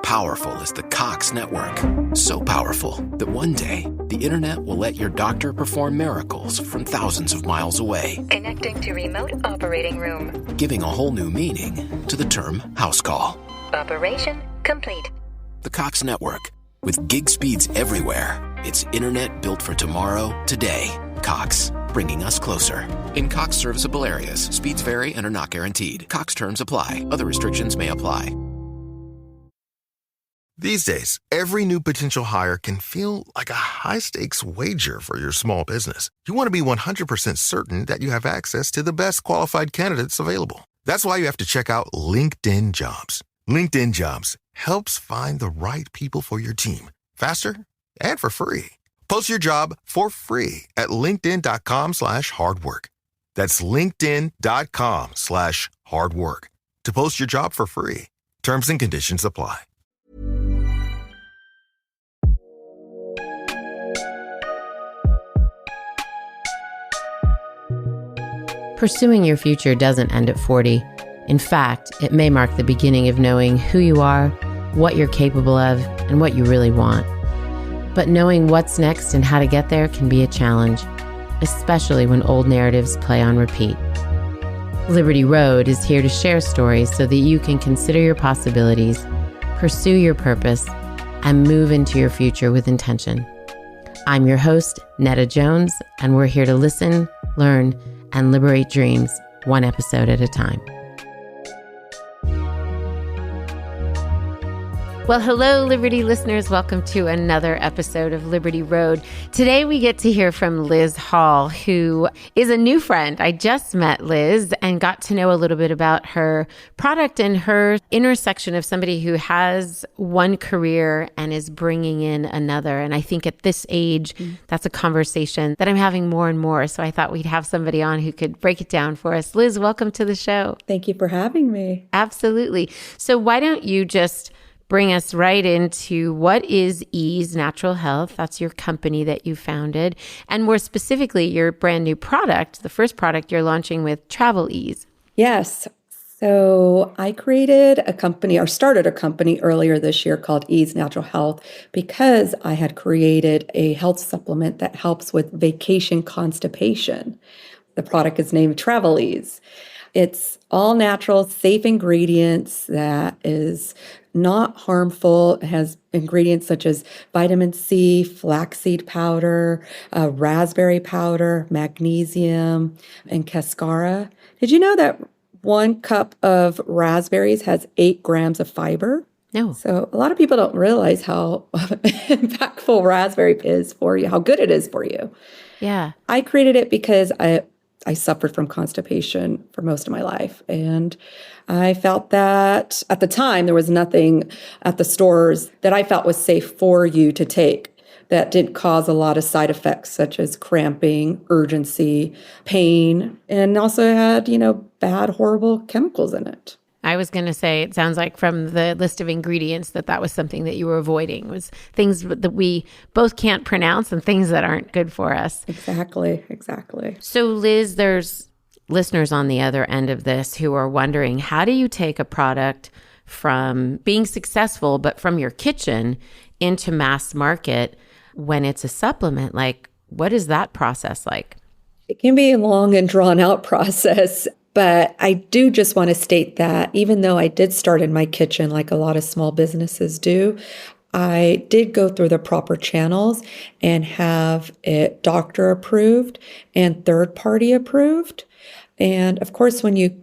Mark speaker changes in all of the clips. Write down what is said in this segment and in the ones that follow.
Speaker 1: powerful is the Cox network. So powerful that one day, the internet will let your doctor perform miracles from thousands of miles away.
Speaker 2: Connecting to remote operating room.
Speaker 1: Giving a whole new meaning to the term house call.
Speaker 2: Operation complete.
Speaker 1: The Cox network. With gig speeds everywhere, it's internet built for tomorrow, today. Cox, bringing us closer. In Cox serviceable areas, speeds vary and are not guaranteed. Cox terms apply. Other restrictions may apply.
Speaker 3: These days, every new potential hire can feel like a high-stakes wager for your small business. You want to be 100% certain that you have access to the best qualified candidates available. That's why you have to check out LinkedIn Jobs. LinkedIn Jobs helps find the right people for your team faster and for free. Post your job for free at linkedin.com/hardwork. That's linkedin.com/hardwork to post your job for free. Terms and conditions apply.
Speaker 4: Pursuing your future doesn't end at 40. In fact, it may mark the beginning of knowing who you are, what you're capable of, and what you really want. But knowing what's next and how to get there can be a challenge, especially when old narratives play on repeat. Liberty Road is here to share stories so that you can consider your possibilities, pursue your purpose, and move into your future with intention. I'm your host, Netta Jones, and we're here to listen, learn, and liberate dreams, one episode at a time. Well, hello, Liberty listeners. Welcome to another episode of Liberty Road. Today, we get to hear from Liz Hall, who is a new friend. I just met Liz and got to know a little bit about her product and her intersection of somebody who has one career and is bringing in another. And I think at this age, that's a conversation that I'm having more and more. So I thought we'd have somebody on who could break it down for us. Liz, welcome to the show.
Speaker 5: Thank you for having me.
Speaker 4: Absolutely. So why don't you just bring us right into what is Ease Natural Health? That's your company that you founded. And more specifically, your brand new product, the first product you're launching with Travel Ease.
Speaker 5: Yes. So I created a company or started a company earlier this year called Ease Natural Health because I had created a health supplement that helps with vacation constipation. The product is named Travel Ease. It's all natural, safe ingredients that is not harmful. It has ingredients such as vitamin C, flaxseed powder, raspberry powder, magnesium, and cascara. Did you know that 1 cup of raspberries has 8 grams of fiber?
Speaker 4: No.
Speaker 5: So a lot of people don't realize how impactful raspberry is for you, how good it is for you.
Speaker 4: Yeah.
Speaker 5: I created it because I suffered from constipation for most of my life. And I felt that at the time, there was nothing at the stores that I felt was safe for you to take that didn't cause a lot of side effects, such as cramping, urgency, pain, and also had, bad, horrible chemicals in it.
Speaker 4: I was going to say, it sounds like from the list of ingredients that was something that you were avoiding, was things that we both can't pronounce and things that aren't good for us.
Speaker 5: Exactly.
Speaker 4: So Liz, there's listeners on the other end of this who are wondering, how do you take a product from being successful, but from your kitchen into mass market when it's a supplement? Like, what is that process like?
Speaker 5: It can be a long and drawn out process. But I do just want to state that even though I did start in my kitchen like a lot of small businesses do, I did go through the proper channels and have it doctor approved and third party approved. And of course, when you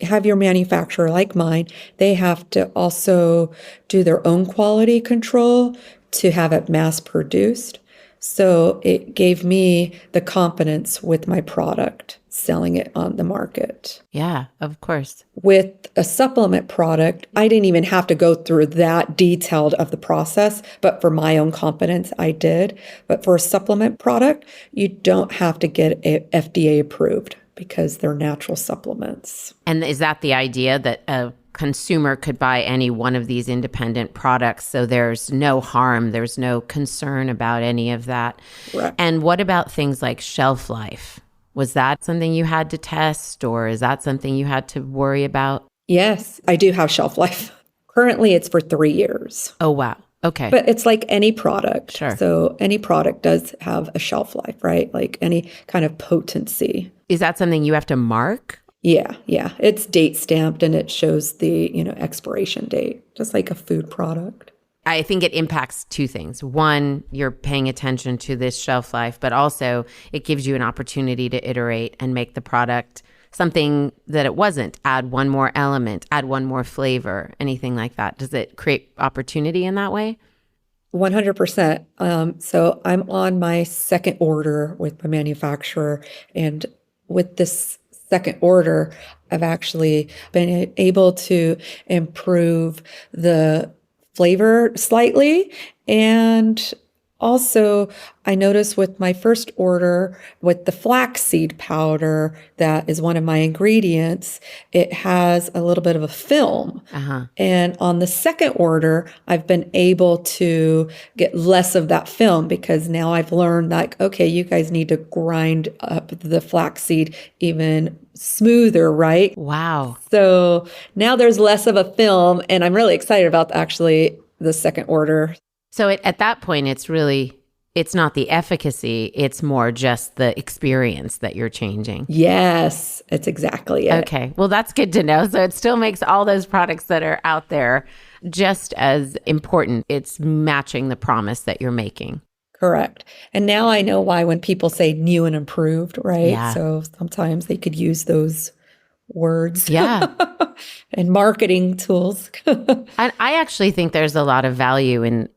Speaker 5: have your manufacturer like mine, they have to also do their own quality control to have it mass produced. So it gave me the confidence with my product, selling it on the market.
Speaker 4: Yeah, of course.
Speaker 5: With a supplement product, I didn't even have to go through that detailed of the process, but for my own confidence, I did. But for a supplement product, you don't have to get it FDA approved because they're natural supplements.
Speaker 4: And is that the idea, that a consumer could buy any one of these independent products, so there's no harm, there's no concern about any of that?
Speaker 5: Right.
Speaker 4: And what about things like shelf life? Was that something you had to test, or is that something you had to worry about?
Speaker 5: Yes, I do have shelf life. Currently, it's for 3 years.
Speaker 4: Oh, wow. Okay.
Speaker 5: But it's like any product.
Speaker 4: Sure.
Speaker 5: So any product does have a shelf life, right? Like any kind of potency.
Speaker 4: Is that something you have to mark?
Speaker 5: Yeah. It's date stamped and it shows the, expiration date, just like a food product.
Speaker 4: I think it impacts two things. One, you're paying attention to this shelf life, but also it gives you an opportunity to iterate and make the product something that it wasn't. Add one more element, add one more flavor, anything like that. Does it create opportunity in that way?
Speaker 5: 100%. So I'm on my second order with my manufacturer. And with this second order, I've actually been able to improve the flavor slightly. And also, I noticed with my first order with the flaxseed powder, that is one of my ingredients, it has a little bit of a film. And on the second order, I've been able to get less of that film because now I've learned like, okay, you guys need to grind up the flaxseed even smoother, right?
Speaker 4: Wow.
Speaker 5: So now there's less of a film, and I'm really excited about actually the second order.
Speaker 4: So at that point, it's not the efficacy, it's more just the experience that you're changing.
Speaker 5: Yes, it's exactly it.
Speaker 4: Okay, well, that's good to know. So it still makes all those products that are out there just as important. It's matching the promise that you're making.
Speaker 5: Correct. And now I know why when people say new and improved, right?
Speaker 4: Yeah.
Speaker 5: So sometimes they could use those words.
Speaker 4: Yeah.
Speaker 5: And marketing tools.
Speaker 4: And I actually think there's a lot of value in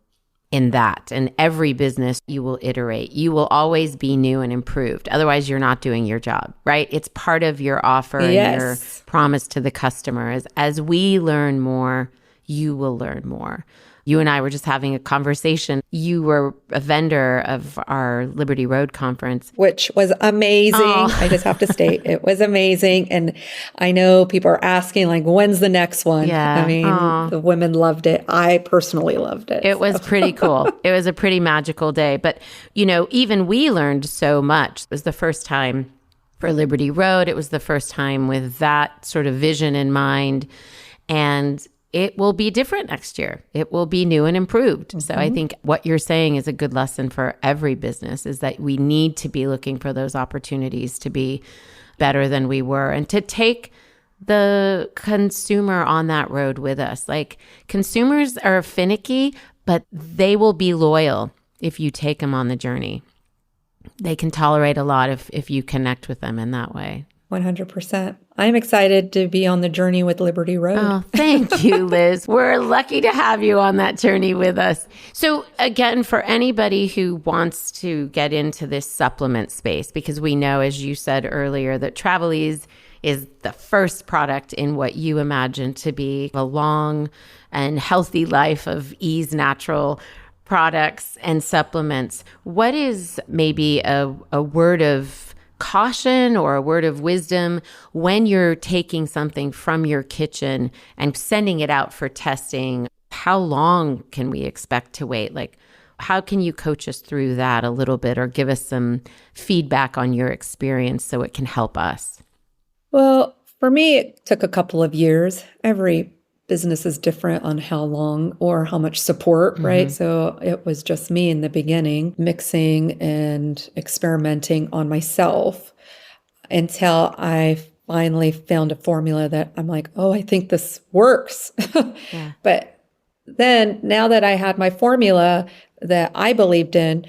Speaker 4: that. In every business, you will iterate. You will always be new and improved. Otherwise, you're not doing your job, right? It's part of your offer and your promise to the customer. As we learn more, you will learn more. You and I were just having a conversation. You were a vendor of our Liberty Road conference.
Speaker 5: Which was amazing.
Speaker 4: Oh.
Speaker 5: I just have to state, it was amazing. And I know people are asking, like, when's the next one?
Speaker 4: Yeah.
Speaker 5: I mean, the women loved it. I personally loved it.
Speaker 4: It was pretty cool. It was a pretty magical day. But, even we learned so much. It was the first time for Liberty Road. It was the first time with that sort of vision in mind. And it will be different next year. It will be new and improved. So I think what you're saying is a good lesson for every business, is that we need to be looking for those opportunities to be better than we were and to take the consumer on that road with us. Like, consumers are finicky, but they will be loyal if you take them on the journey. They can tolerate a lot if you connect with them in that way.
Speaker 5: 100%. I'm excited to be on the journey with Liberty Road.
Speaker 4: Oh, thank you, Liz. We're lucky to have you on that journey with us. So again, for anybody who wants to get into this supplement space, because we know, as you said earlier, that Travelese is the first product in what you imagine to be a long and healthy life of Ease Natural products and supplements. What is maybe a word of caution or a word of wisdom when you're taking something from your kitchen and sending it out for testing? How long can we expect to wait? Like, how can you coach us through that a little bit, or give us some feedback on your experience so it can help us?
Speaker 5: Well, for me, it took a couple of years. Every business is different on how long or how much support, right? So it was just me in the beginning, mixing and experimenting on myself until I finally found a formula that I'm like, oh, I think this works.
Speaker 4: Yeah.
Speaker 5: But then now that I had my formula that I believed in,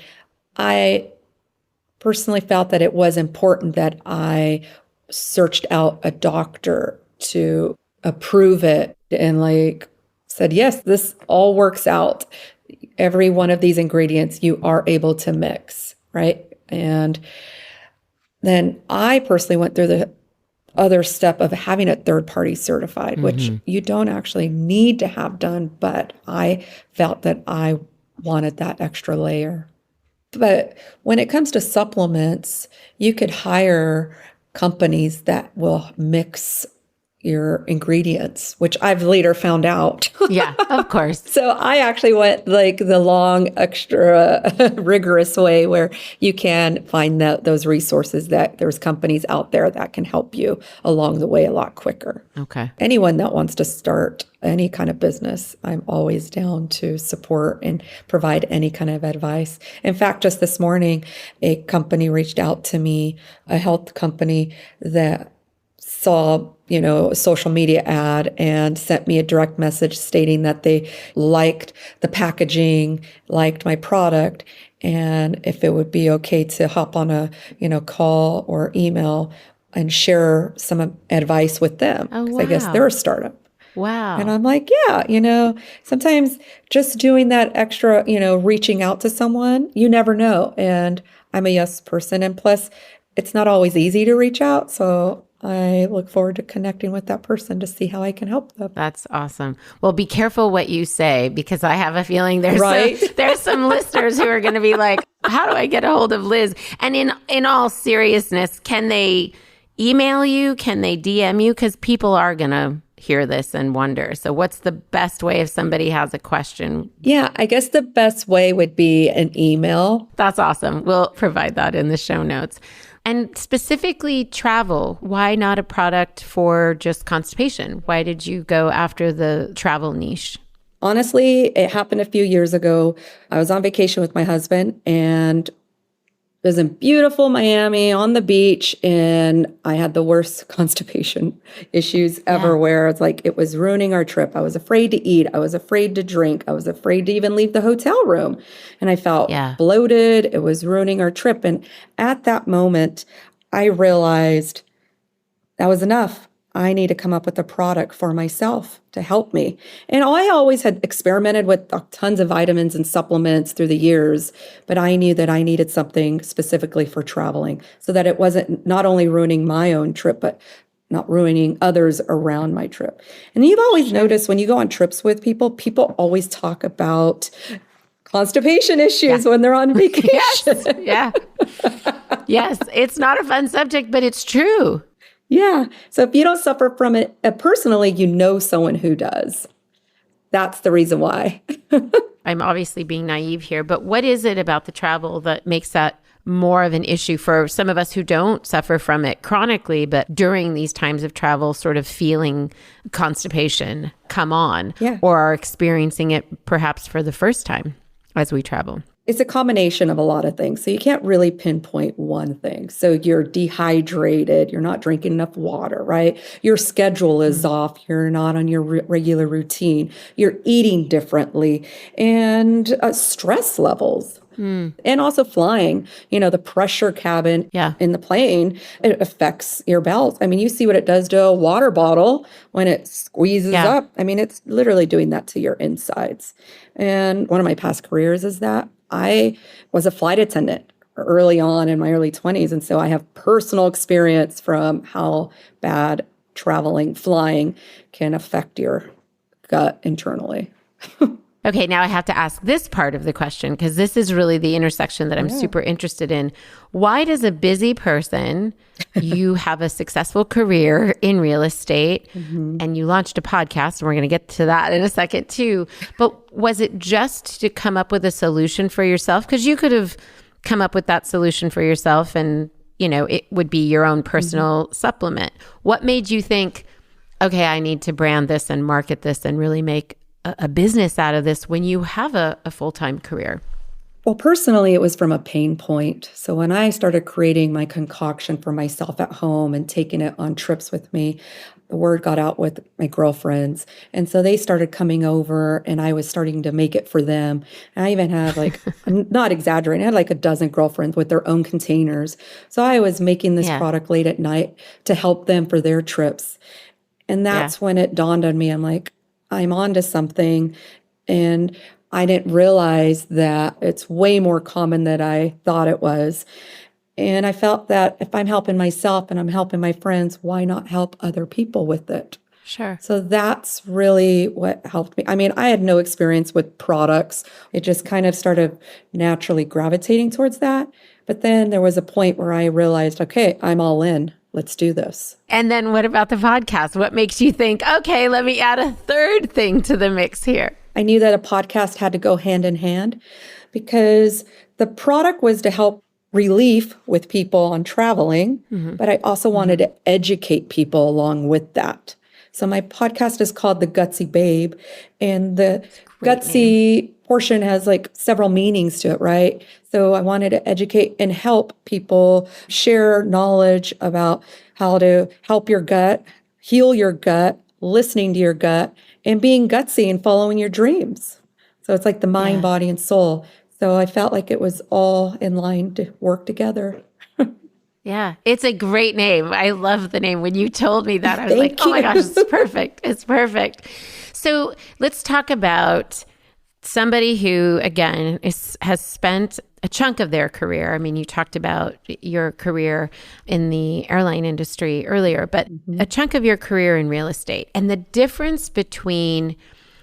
Speaker 5: I personally felt that it was important that I searched out a doctor to approve it and said, yes, this all works out. Every one of these ingredients you are able to mix, right? And then I personally went through the other step of having a third party certified, which you don't actually need to have done, but I felt that I wanted that extra layer. But when it comes to supplements, you could hire companies that will mix your ingredients, which I've later found out.
Speaker 4: Yeah, of course.
Speaker 5: So I actually went like the long, extra rigorous way where you can find those resources, that there's companies out there that can help you along the way a lot quicker.
Speaker 4: Okay.
Speaker 5: Anyone that wants to start any kind of business, I'm always down to support and provide any kind of advice. In fact, just this morning, a company reached out to me, a health company that saw, a social media ad and sent me a direct message stating that they liked the packaging, liked my product, and if it would be okay to hop on a, call or email and share some advice with them.
Speaker 4: Oh,
Speaker 5: 'Cause I guess
Speaker 4: wow.
Speaker 5: they're a startup.
Speaker 4: Wow.
Speaker 5: And I'm like, yeah, sometimes just doing that extra, reaching out to someone, you never know. And I'm a yes person. And plus, it's not always easy to reach out. So I look forward to connecting with that person to see how I can help them.
Speaker 4: That's awesome. Well, be careful what you say, because I have a feeling there's some listeners who are going to be like, how do I get a hold of Liz? And in all seriousness, can they email you? Can they DM you? Because people are going to hear this and wonder. So what's the best way if somebody has a question?
Speaker 5: Yeah, I guess the best way would be an email.
Speaker 4: That's awesome. We'll provide that in the show notes. And specifically travel, why not a product for just constipation? Why did you go after the travel niche?
Speaker 5: Honestly, it happened a few years ago. I was on vacation with my husband, and it was in beautiful Miami on the beach, and I had the worst constipation issues ever, where it's like it was ruining our trip. I was afraid to eat. I was afraid to drink. I was afraid to even leave the hotel room. And I felt bloated. It was ruining our trip. And at that moment, I realized that was enough. I need to come up with a product for myself to help me. And I always had experimented with tons of vitamins and supplements through the years, but I knew that I needed something specifically for traveling so that it wasn't not only ruining my own trip, but not ruining others around my trip. And you've always noticed when you go on trips with people, people always talk about constipation issues when they're on vacation.
Speaker 4: Yes, it's not a fun subject, but it's true.
Speaker 5: Yeah. So if you don't suffer from it personally, you know someone who does. That's the reason why.
Speaker 4: I'm obviously being naive here, but what is it about the travel that makes that more of an issue for some of us who don't suffer from it chronically, but during these times of travel, sort of feeling constipation come on, or are experiencing it perhaps for the first time as we travel?
Speaker 5: It's a combination of a lot of things. So you can't really pinpoint one thing. So you're dehydrated, you're not drinking enough water, right? Your schedule is off, you're not on your regular routine, you're eating differently, and stress levels. And also flying, the pressure cabin in the plane, it affects your belt. I mean, you see what it does to a water bottle when it squeezes up. I mean, it's literally doing that to your insides. And one of my past careers is that I was a flight attendant early on in my early 20s. And so I have personal experience from how bad flying can affect your gut internally.
Speaker 4: Okay, now I have to ask this part of the question, because this is really the intersection that I'm super interested in. Why does a busy person, you have a successful career in real estate, and you launched a podcast, and we're going to get to that in a second too, but was it just to come up with a solution for yourself? Because you could have come up with that solution for yourself and, it would be your own personal supplement. What made you think, okay, I need to brand this and market this and really make a business out of this when you have a full-time career?
Speaker 5: Well, personally, it was from a pain point. So when I started creating my concoction for myself at home and taking it on trips with me, the word got out with my girlfriends. And so they started coming over, and I was starting to make it for them. And I even had I'm not exaggerating, I had a dozen girlfriends with their own containers. So I was making this product late at night to help them for their trips. And that's when it dawned on me. I'm like, I'm onto something. And I didn't realize that it's way more common than I thought it was. And I felt that if I'm helping myself and I'm helping my friends, why not help other people with it?
Speaker 4: Sure.
Speaker 5: So that's really what helped me. I mean, I had no experience with products. It just kind of started naturally gravitating towards that. But then there was a point where I realized, okay, I'm all in. let's do this.
Speaker 4: And then what about the podcast? What makes you think, okay, let me add a third thing to the mix here?
Speaker 5: I knew that a podcast had to go hand in hand because the product was to help relief with people on traveling, but I also wanted to educate people along with that. So my podcast is called The Gusty Babe, and the gutsy portion has like several meanings to it, right? So I wanted to educate and help people share knowledge about how to help your gut, heal your gut, listening to your gut, and being gutsy and following your dreams. So it's like the mind, body, and soul. So I felt like it was all in line to work together.
Speaker 4: Yeah, it's a great name. I love the name. When you told me that, I was
Speaker 5: Thank
Speaker 4: like, oh my
Speaker 5: you.
Speaker 4: gosh, it's perfect. It's perfect. So let's talk about somebody who, again, has spent a chunk of their career. I mean, you talked about your career in the airline industry earlier, but a chunk of your career in real estate, and the difference between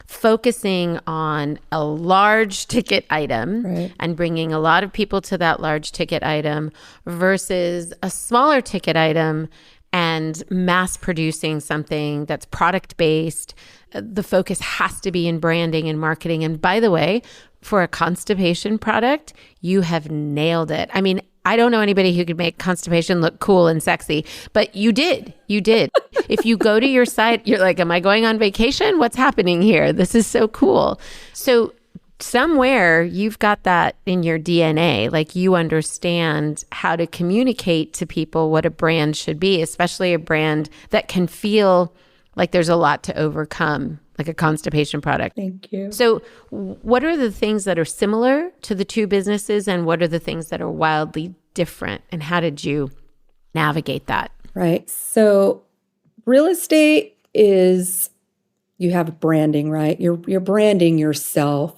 Speaker 4: focusing on a large ticket item and bringing a lot of people to that large ticket item versus a smaller ticket item and mass producing something that's product based. The focus has to be in branding and marketing. And by the way, for a constipation product, you have nailed it. I mean, I don't know anybody who could make constipation look cool and sexy, but you did. You did. If you go to your site, you're like, am I going on vacation? What's happening here? This is so cool. So somewhere you've got that in your DNA, like you understand how to communicate to people what a brand should be, especially a brand that can feel like there's a lot to overcome, like a constipation product.
Speaker 5: Thank you.
Speaker 4: So what are the things that are similar to the two businesses, and what are the things that are wildly different, and how did you navigate that?
Speaker 5: Right. So real estate is, you have branding, right? You're branding yourself.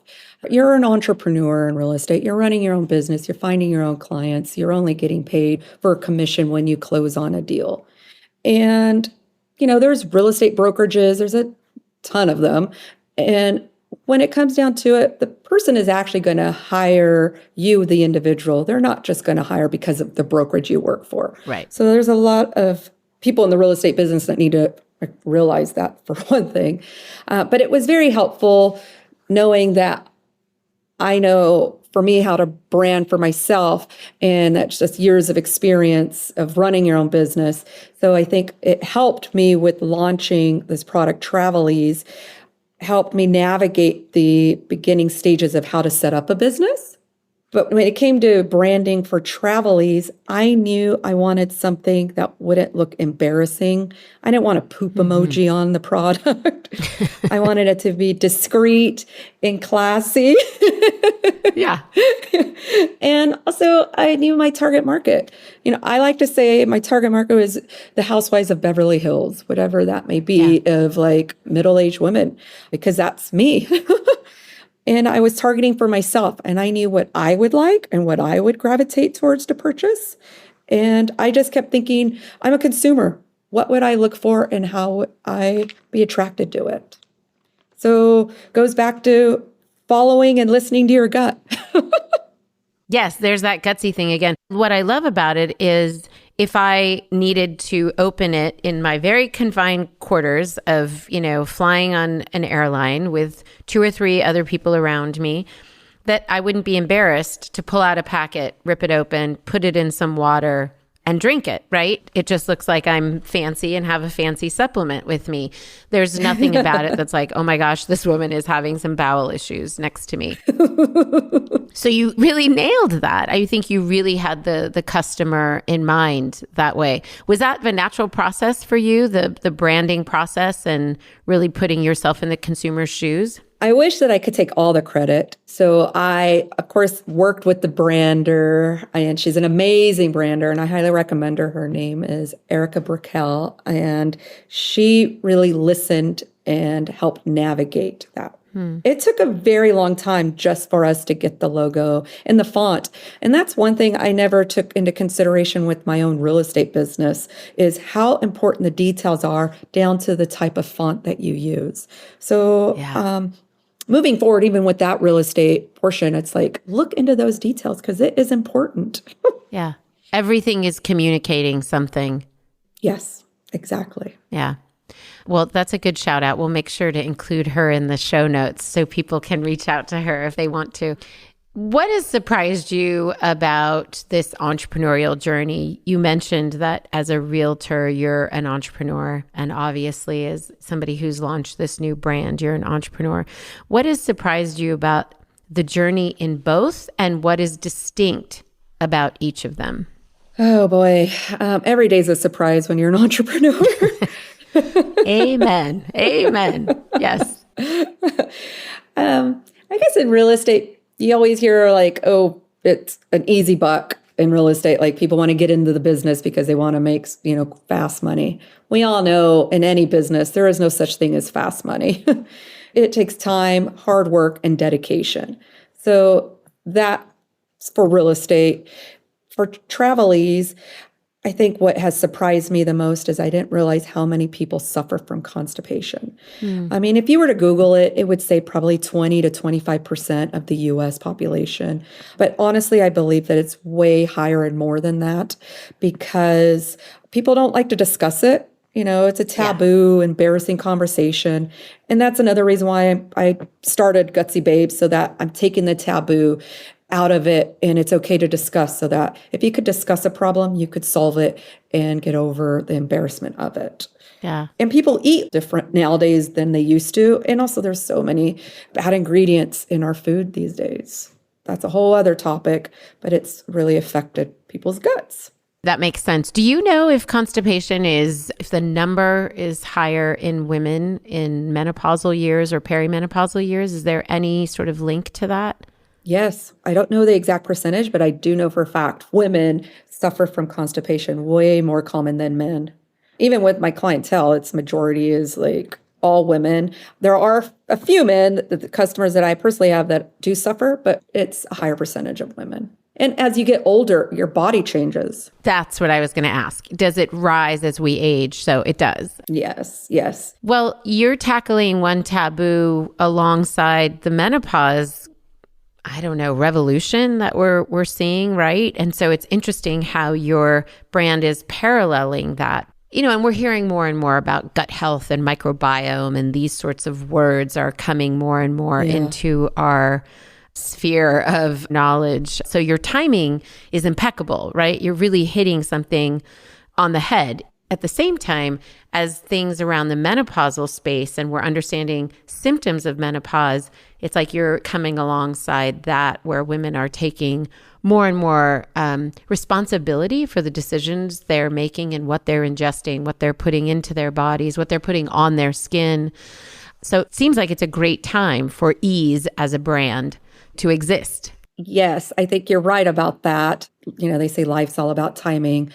Speaker 5: You're an entrepreneur in real estate. You're running your own business. You're finding your own clients. You're only getting paid for a commission when you close on a deal. And, you know, there's real estate brokerages. There's a ton of them. And when it comes down to it, the person is actually going to hire you, the individual. They're not just going to hire because of the brokerage you work for.
Speaker 4: Right.
Speaker 5: So there's a lot of people in the real estate business that need to realize that, for one thing. But it was very helpful knowing that I know for me how to brand for myself, and that's just years of experience of running your own business. So I think it helped me with launching this product, Travelese, helped me navigate the beginning stages of how to set up a business. But when it came to branding for Travelese, I knew I wanted something that wouldn't look embarrassing. I didn't want a poop emoji on the product. I wanted it to be discreet and classy.
Speaker 4: Yeah.
Speaker 5: And also, I knew my target market. You know, I like to say my target market was the housewives of Beverly Hills, whatever that may be, of like middle-aged women, because that's me. And I was targeting for myself, and I knew what I would like and what I would gravitate towards to purchase. And I just kept thinking, I'm a consumer. What would I look for, and how would I be attracted to it? So goes back to following and listening to your gut.
Speaker 4: Yes, there's that gutsy thing again. What I love about it is if I needed to open it in my very confined quarters of, you know, flying on an airline with 2 or 3 other people around me, that I wouldn't be embarrassed to pull out a packet, rip it open, put it in some water, and drink it, right? It just looks like I'm fancy and have a fancy supplement with me. There's nothing about it that's like, oh my gosh, this woman is having some bowel issues next to me. So you really nailed that. I think you really had the customer in mind that way. Was that the natural process for you, the branding process and really putting yourself in the consumer's shoes?
Speaker 5: I wish that I could take all the credit. So I, of course, worked with the brander, and she's an amazing brander, and I highly recommend her. Her name is Erica Brickell, and she really listened and helped navigate that. It took a very long time just for us to get the logo and the font. And that's one thing I never took into consideration with my own real estate business, is how important the details are down to the type of font that you use. So moving forward, even with that real estate portion, it's like, look into those details because it is important.
Speaker 4: Yeah. Everything is communicating something.
Speaker 5: Yes, exactly.
Speaker 4: Yeah. Well, that's a good shout out. We'll make sure to include her in the show notes so people can reach out to her if they want to. What has surprised you about this entrepreneurial journey? You mentioned that as a realtor, you're an entrepreneur. And obviously, as somebody who's launched this new brand, you're an entrepreneur. What has surprised you about the journey in both, and what is distinct about each of them?
Speaker 5: Oh boy. Every day's a surprise when you're an entrepreneur.
Speaker 4: Amen. Amen. Yes.
Speaker 5: I guess in real estate, you always hear like, oh, it's an easy buck in real estate. Like people want to get into the business because they want to make, fast money. We all know in any business, there is no such thing as fast money. It takes time, hard work, and dedication. So that's for real estate. For travelese, I think what has surprised me the most is I didn't realize how many people suffer from constipation. I mean, if you were to Google it, it would say probably 20 to 25% of the US population. But honestly, I believe that it's way higher and more than that because people don't like to discuss it. It's a taboo, embarrassing conversation. And that's another reason why I started Gusty Babe, so that I'm taking the taboo out of it and it's okay to discuss, so that if you could discuss a problem, you could solve it and get over the embarrassment of it.
Speaker 4: Yeah.
Speaker 5: And people eat different nowadays than they used to. And also there's so many bad ingredients in our food these days. That's a whole other topic, but it's really affected people's guts.
Speaker 4: That makes sense. Do you know if if the number is higher in women in menopausal years or perimenopausal years? Is there any sort of link to that?
Speaker 5: Yes. I don't know the exact percentage, but I do know for a fact women suffer from constipation way more common than men. Even with my clientele, its majority is like all women. There are a few men, the customers that I personally have, that do suffer, but it's a higher percentage of women. And as you get older, your body changes.
Speaker 4: That's what I was going to ask. Does it rise as we age? So it does.
Speaker 5: Yes, yes.
Speaker 4: Well, you're tackling one taboo alongside the menopause, revolution that we're seeing, right? And so it's interesting how your brand is paralleling that. And we're hearing more and more about gut health and microbiome, and these sorts of words are coming more and more into our sphere of knowledge. So your timing is impeccable, right? You're really hitting something on the head. At the same time, as things around the menopausal space and we're understanding symptoms of menopause, it's like you're coming alongside that, where women are taking more and more responsibility for the decisions they're making and what they're ingesting, what they're putting into their bodies, what they're putting on their skin. So it seems like it's a great time for Ease as a brand to exist.
Speaker 5: Yes, I think you're right about that. They say life's all about timing.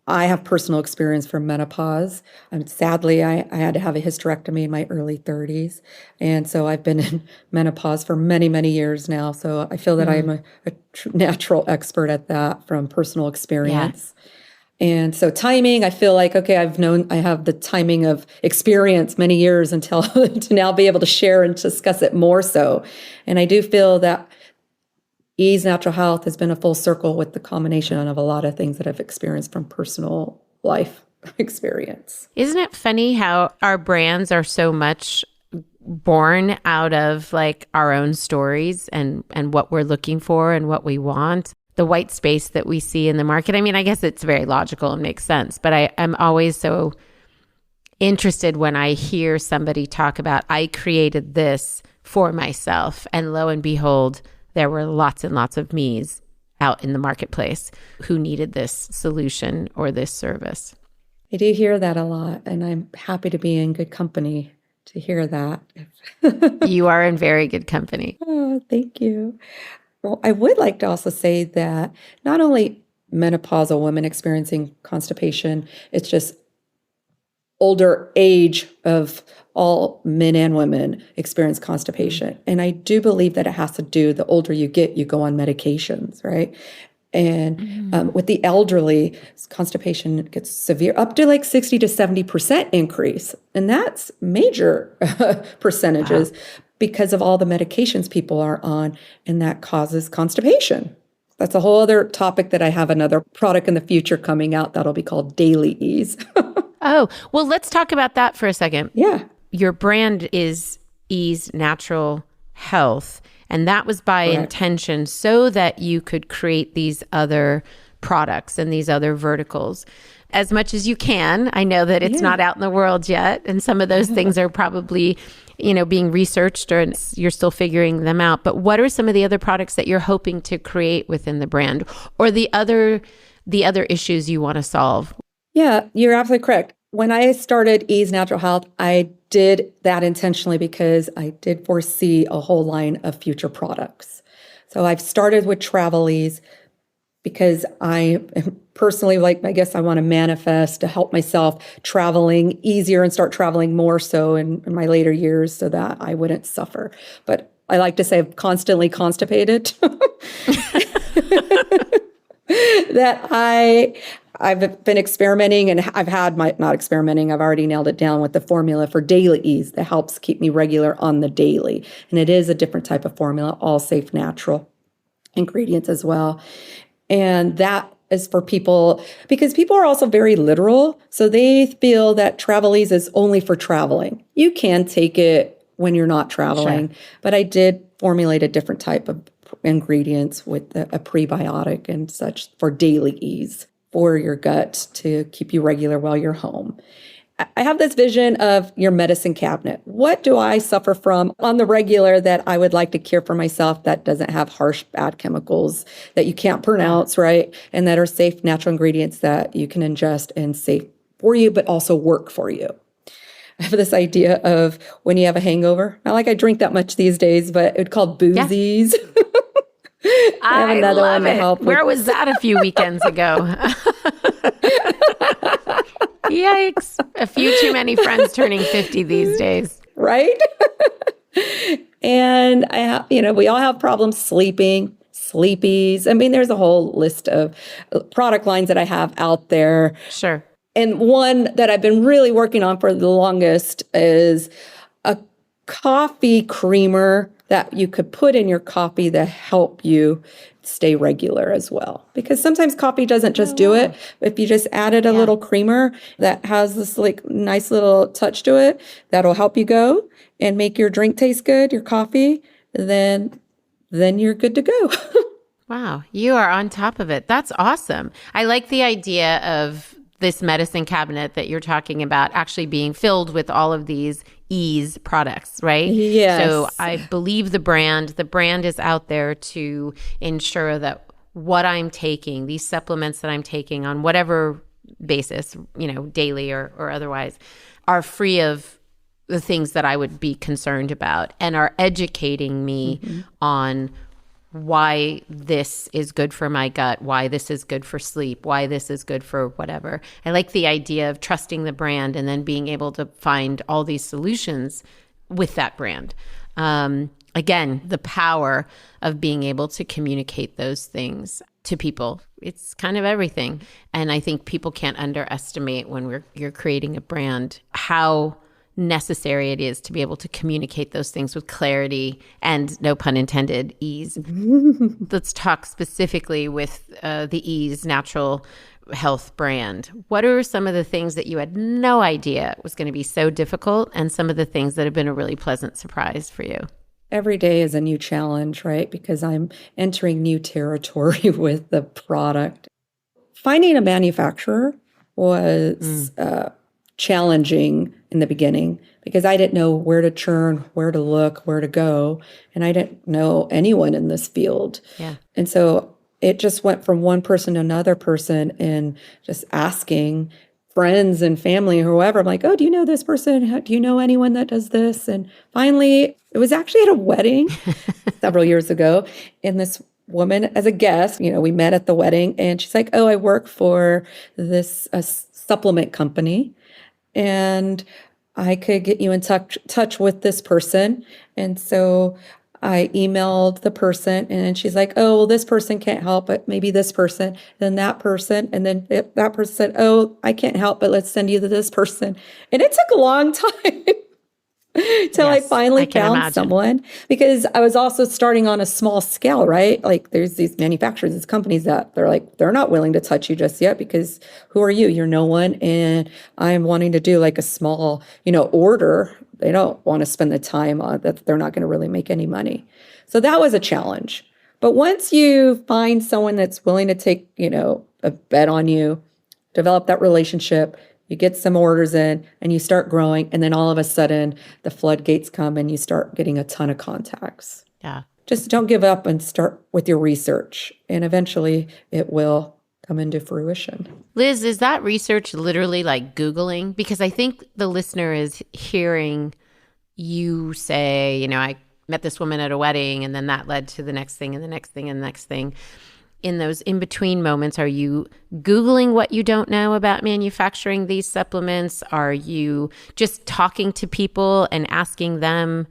Speaker 5: I have personal experience from menopause. Sadly, I had to have a hysterectomy in my early 30s. And so I've been in menopause for many, many years now. So I feel that I'm a natural expert at that from personal experience. Yeah. And so timing, I feel like, okay, I have the timing of experience many years until to now be able to share and discuss it more so. And I do feel that Ease Natural Health has been a full circle with the combination of a lot of things that I've experienced from personal life experience.
Speaker 4: Isn't it funny how our brands are so much born out of like our own stories and what we're looking for and what we want? The white space that we see in the market. I mean, I guess it's very logical and makes sense, but I'm always so interested when I hear somebody talk about, I created this for myself, and lo and behold, there were lots and lots of me's out in the marketplace who needed this solution or this service.
Speaker 5: I do hear that a lot, and I'm happy to be in good company to hear that.
Speaker 4: You are in very good company.
Speaker 5: Oh, thank you. Well, I would like to also say that not only menopausal women experiencing constipation, it's just older age of all men and women experience constipation. And I do believe that it has to do, the older you get, you go on medications, right? And with the elderly, constipation gets severe, up to like 60 to 70% increase. And that's major percentages because of all the medications people are on, and that causes constipation That's a whole other topic that I have another product in the future coming out that'll be called Daily Ease.
Speaker 4: Oh, well, let's talk about that for a second.
Speaker 5: Yeah.
Speaker 4: Your brand is Ease Natural Health, and that was by
Speaker 5: Correct.
Speaker 4: intention so that you could create these other products and these other verticals as much as you can. I know that it's not out in the world yet, and some of those things are probably, being researched, or you're still figuring them out. But what are some of the other products that you're hoping to create within the brand, or the other issues you want to solve?
Speaker 5: Yeah, you're absolutely correct. When I started Ease Natural Health, I did that intentionally because I did foresee a whole line of future products. So I've started with Travel Ease because I am personally, I guess I want to manifest to help myself traveling easier and start traveling more so in my later years so that I wouldn't suffer. But I like to say I'm constantly constipated. That I've been experimenting, and I've had not experimenting, I've already nailed it down with the formula for Daily Ease that helps keep me regular on the daily. And it is a different type of formula, all safe, natural ingredients as well. And that is for people, because people are also very literal. So they feel that Travel Ease is only for traveling. You can take it when you're not traveling,
Speaker 4: Sure.
Speaker 5: But I did formulate a different type of ingredients with a prebiotic and such for Daily Ease for your gut to keep you regular while you're home. I have this vision of your medicine cabinet. What do I suffer from on the regular that I would like to cure for myself that doesn't have harsh, bad chemicals that you can't pronounce, right? And that are safe, natural ingredients that you can ingest and safe for you, but also work for you. I have this idea of when you have a hangover. Not like I drink that much these days, but it's called boozies. I have another one to help.
Speaker 4: Where was that a few weekends ago? Yikes. A few too many friends turning 50 these days.
Speaker 5: Right? And I have, we all have problems sleeping, sleepies. I mean, there's a whole list of product lines that I have out there.
Speaker 4: Sure.
Speaker 5: And one that I've been really working on for the longest is a coffee creamer that you could put in your coffee to help you stay regular as well. Because sometimes coffee doesn't just do it. If you just added a little creamer that has this nice little touch to it, that'll help you go and make your drink taste good, your coffee, then you're good to go.
Speaker 4: Wow, you are on top of it. That's awesome. I like the idea of this medicine cabinet that you're talking about actually being filled with all of these Ease products, right?
Speaker 5: Yes.
Speaker 4: So I believe the brand is out there to ensure that what I'm taking, these supplements that I'm taking on whatever basis, daily or otherwise, are free of the things that I would be concerned about and are educating me on why this is good for my gut, why this is good for sleep, why this is good for whatever. I like the idea of trusting the brand and then being able to find all these solutions with that brand. Again, the power of being able to communicate those things to people. It's kind of everything. And I think people can't underestimate when you're creating a brand, how necessary it is to be able to communicate those things with clarity and, no pun intended, ease. Let's talk specifically with the Ease Natural Health brand. What are some of the things that you had no idea was going to be so difficult, and some of the things that have been a really pleasant surprise for you?
Speaker 5: Every day is a new challenge, right? Because I'm entering new territory with the product. Finding a manufacturer was challenging in the beginning because I didn't know where to turn, where to look, where to go. And I didn't know anyone in this field.
Speaker 4: Yeah.
Speaker 5: And so it just went from one person to another person and just asking friends and family or whoever. I'm like, oh, do you know this person? Do you know anyone that does this? And finally, it was actually at a wedding several years ago. And this woman as a guest, we met at the wedding and she's like, oh, I work for this supplement company. And I could get you in touch with this person. And so I emailed the person and she's like, oh, well, this person can't help, but maybe this person, then that person. And then that person said, oh, I can't help, but let's send you to this person. And it took a long time. till I
Speaker 4: Yes,
Speaker 5: finally
Speaker 4: I can
Speaker 5: found
Speaker 4: imagine.
Speaker 5: someone, because I was also starting on a small scale, right? Like there's these manufacturers, these companies that they're not willing to touch you just yet, because who are you? You're no one. And I'm wanting to do like a small, order. They don't want to spend the time on that. They're not going to really make any money. So that was a challenge. But once you find someone that's willing to take, a bet on you, develop that relationship, you get some orders in and you start growing. And then all of a sudden the floodgates come and you start getting a ton of contacts.
Speaker 4: Yeah.
Speaker 5: Just don't give up and start with your research. And eventually it will come into fruition.
Speaker 4: Liz, is that research literally like Googling? Because I think the listener is hearing you say, I met this woman at a wedding, and then that led to the next thing and the next thing and the next thing. In those in-between moments, are you Googling what you don't know about manufacturing these supplements? Are you just talking to people and asking them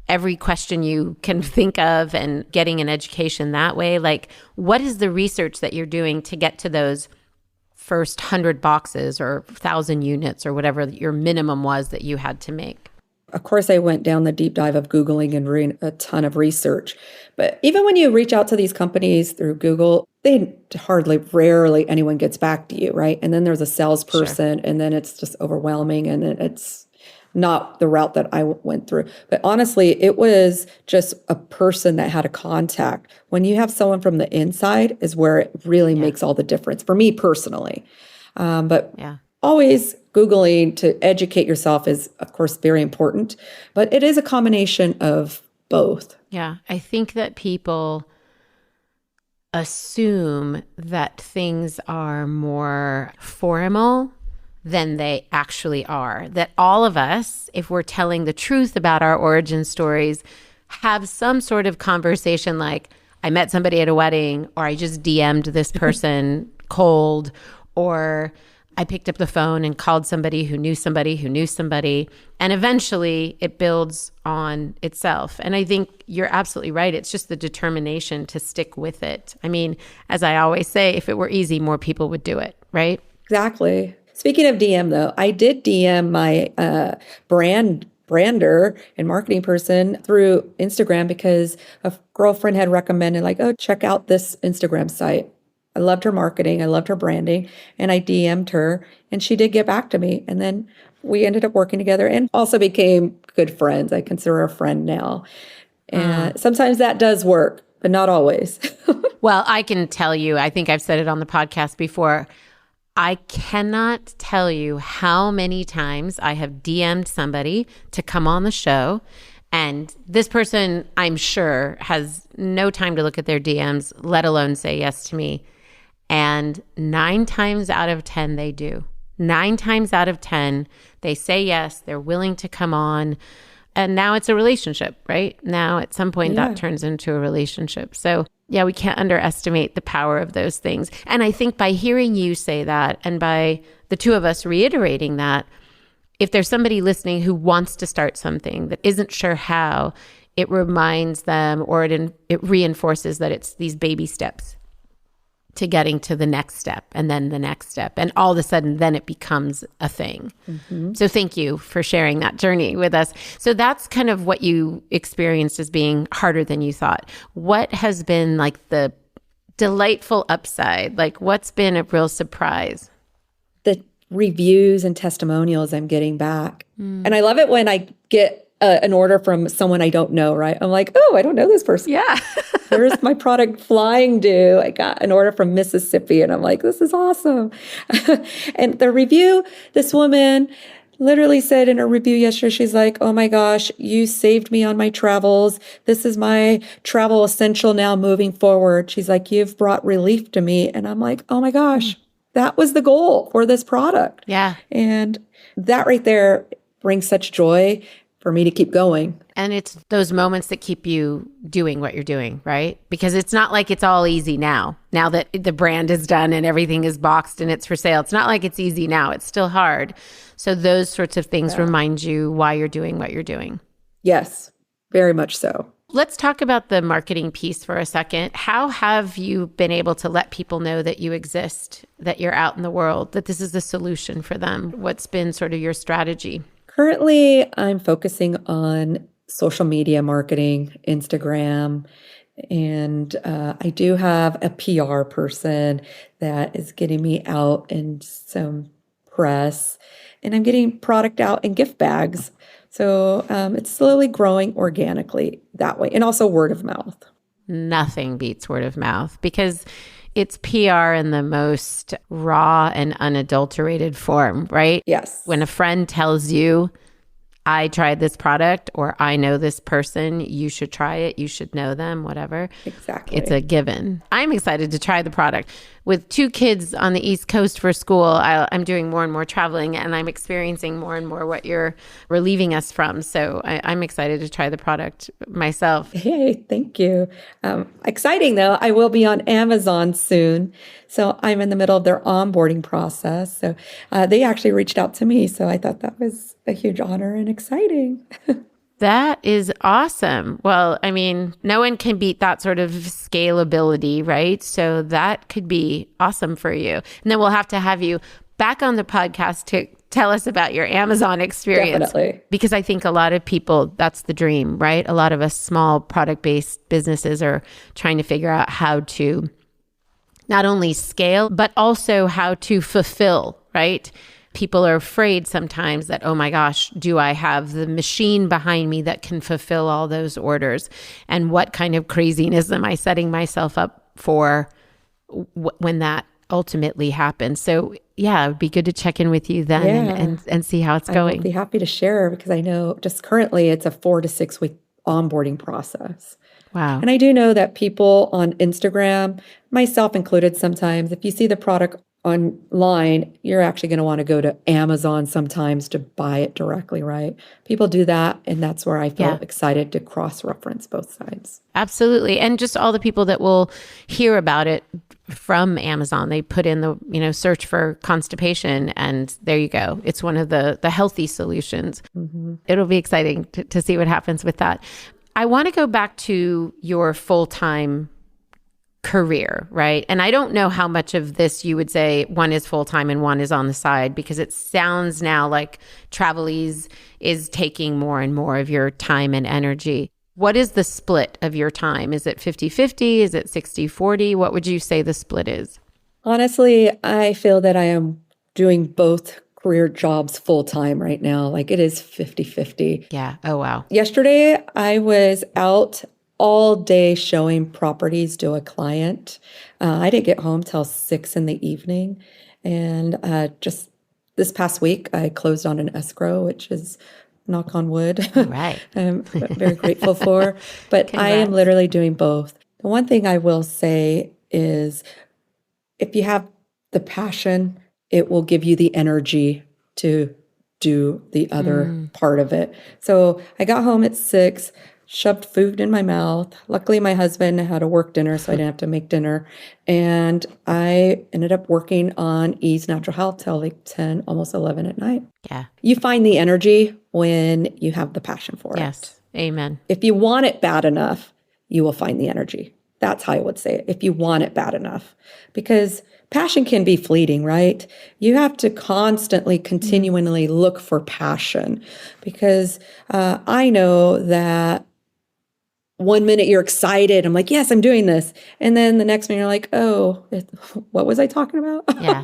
Speaker 4: every question you can think of and getting an education that way? Like, what is the research that you're doing to get to those first 100 boxes or 1,000 units or whatever your minimum was that you had to make?
Speaker 5: Of course, I went down the deep dive of Googling and reading a ton of research. But even when you reach out to these companies through Google, rarely anyone gets back to you, right? And then there's a salesperson,
Speaker 4: Sure.
Speaker 5: and then it's just overwhelming, and it's not the route that I went through. But honestly, it was just a person that had a contact. When you have someone from the inside is where it really makes all the difference for me personally. But always Googling to educate yourself is, of course, very important, but it is a combination of both.
Speaker 4: Yeah, I think that people assume that things are more formal than they actually are. That all of us, if we're telling the truth about our origin stories, have some sort of conversation like, I met somebody at a wedding, or I just DM'd this person cold, or I picked up the phone and called somebody who knew somebody who knew somebody. And eventually it builds on itself. And I think you're absolutely right. It's just the determination to stick with it. I mean, as I always say, if it were easy, more people would do it, right?
Speaker 5: Exactly. Speaking of DM, though, I did DM my brander and marketing person through Instagram because a girlfriend had recommended, like, oh, check out this Instagram site. I loved her marketing. I loved her branding. And I DM'd her, and she did get back to me. And then we ended up working together and also became good friends. I consider her a friend now. And sometimes that does work, but not always.
Speaker 4: Well, I can tell you, I think I've said it on the podcast before, I cannot tell you how many times I have DM'd somebody to come on the show. And this person, I'm sure, has no time to look at their DMs, let alone say yes to me. And 9 times out of 10, they do. 9 times out of 10, they say yes, they're willing to come on. And now it's a relationship, right? Now at some point that turns into a relationship. So yeah, we can't underestimate the power of those things. And I think by hearing you say that, and by the two of us reiterating that, if there's somebody listening who wants to start something that isn't sure how, it reminds them, or it reinforces that it's these baby steps to getting to the next step, and then the next step. And all of a sudden, then it becomes a thing. Mm-hmm. So thank you for sharing that journey with us. So that's kind of what you experienced as being harder than you thought. What has been like the delightful upside? Like, what's been a real surprise?
Speaker 5: The reviews and testimonials I'm getting back. And I love it when I get an order from someone I don't know, right? I'm like, oh, I don't know this person.
Speaker 4: Yeah.
Speaker 5: There's my product flying due. I got an order from Mississippi, and I'm like, this is awesome. And the review, this woman literally said in a review yesterday, she's like, oh my gosh, you saved me on my travels. This is my travel essential now moving forward. She's like, you've brought relief to me. And I'm like, oh my gosh, that was the goal for this product.
Speaker 4: Yeah.
Speaker 5: And that right there brings such joy for me to keep going.
Speaker 4: And it's those moments that keep you doing what you're doing, right? Because it's not like it's all easy now that the brand is done and everything is boxed and it's for sale. It's not like it's easy now. It's still hard. So those sorts of things remind you why you're doing what you're doing.
Speaker 5: Yes, very much so.
Speaker 4: Let's talk about the marketing piece for a second. How have you been able to let people know that you exist, that you're out in the world, that this is the solution for them? What's been sort of your strategy?
Speaker 5: Currently, I'm focusing on social media marketing, Instagram, and I do have a PR person that is getting me out in some press, and I'm getting product out in gift bags. So it's slowly growing organically that way, and also word of mouth.
Speaker 4: Nothing beats word of mouth because it's PR in the most raw and unadulterated form, right?
Speaker 5: Yes.
Speaker 4: When a friend tells you, I tried this product or I know this person, you should try it, you should know them, whatever.
Speaker 5: Exactly.
Speaker 4: It's a given. I'm excited to try the product. With 2 kids on the East Coast for school, I'm doing more and more traveling and I'm experiencing more and more what you're relieving us from. So I'm excited to try the product myself.
Speaker 5: Hey, thank you. Exciting though, I will be on Amazon soon. So I'm in the middle of their onboarding process. So they actually reached out to me. So I thought that was a huge honor and exciting.
Speaker 4: That is awesome. Well, I mean, no one can beat that sort of scalability, right? So that could be awesome for you. And then we'll have to have you back on the podcast to tell us about your Amazon experience.
Speaker 5: Definitely.
Speaker 4: Because I think a lot of people, that's the dream, right? A lot of us small product-based businesses are trying to figure out how to not only scale, but also how to fulfill, right? People are afraid sometimes that, oh my gosh, do I have the machine behind me that can fulfill all those orders? And what kind of craziness am I setting myself up for when that ultimately happens? So yeah, it'd be good to check in with you then and see how it's going.
Speaker 5: I'd be happy to share because I know just currently it's a 4 to 6 week onboarding process.
Speaker 4: Wow.
Speaker 5: And I do know that people on Instagram, myself included sometimes, if you see the product online, you're actually going to want to go to Amazon sometimes to buy it directly, right? People do that. And that's where I feel excited to cross-reference both sides.
Speaker 4: Absolutely. And just all the people that will hear about it from Amazon, they put in the, search for constipation and there you go. It's one of the healthy solutions. Mm-hmm. It'll be exciting to see what happens with that. I want to go back to your full-time career, right? And I don't know how much of this you would say one is full-time and one is on the side, because it sounds now like Travelese is taking more and more of your time and energy. What is the split of your time? Is it 50-50? Is it 60-40? What would you say the split is?
Speaker 5: Honestly, I feel that I am doing both career jobs full-time right now. Like it is 50-50.
Speaker 4: Yeah. Oh, wow.
Speaker 5: Yesterday, I was out all day showing properties to a client. I didn't get home till 6 in the evening. And just this past week, I closed on an escrow, which is knock on wood.
Speaker 4: Right.
Speaker 5: I'm very grateful for. But
Speaker 4: Congrats.
Speaker 5: I am literally doing both. The one thing I will say is if you have the passion, it will give you the energy to do the other part of it. So I got home at 6, shoved food in my mouth. Luckily, my husband had a work dinner, so I didn't have to make dinner. And I ended up working on Ease Natural Health till like 10, almost 11 at night.
Speaker 4: Yeah.
Speaker 5: You find the energy when you have the passion for it.
Speaker 4: Yes. Amen.
Speaker 5: If you want it bad enough, you will find the energy. That's how I would say it, if you want it bad enough. Because passion can be fleeting, right? You have to constantly, continually look for passion. Because I know that one minute you're excited. I'm like, yes, I'm doing this. And then the next minute you're like, oh, what was I talking about?
Speaker 4: Yeah.